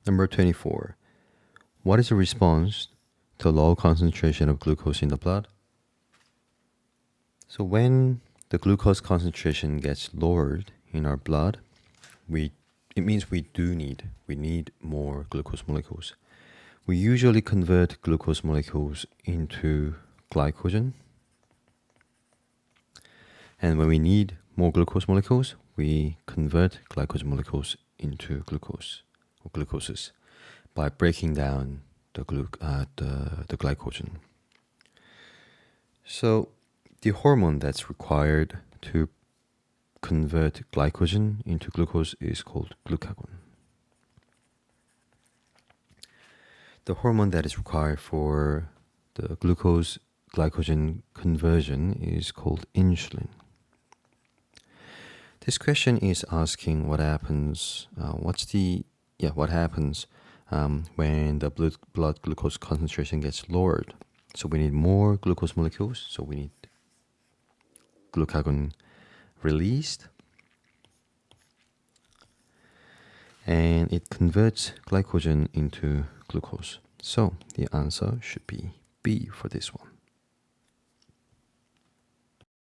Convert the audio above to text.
Number 24. What is the response to low concentration of glucose in the blood? So when the glucose concentration gets lowered in our blood, it means we need more glucose molecules. We usually convert glucose molecules into glycogen. And when we need more glucose molecules, we convert glycogen molecules into glucose or glucoses by breaking down the glycogen. So the hormone that's required to convert glycogen into glucose is called glucagon. The hormone that is required for the glucose glycogen conversion is called insulin. This question is asking what happens. What happens when the blood glucose concentration gets lowered? So we need more glucose molecules. So we need glucagon released, and it converts glycogen into glucose. So the answer should be B for this one.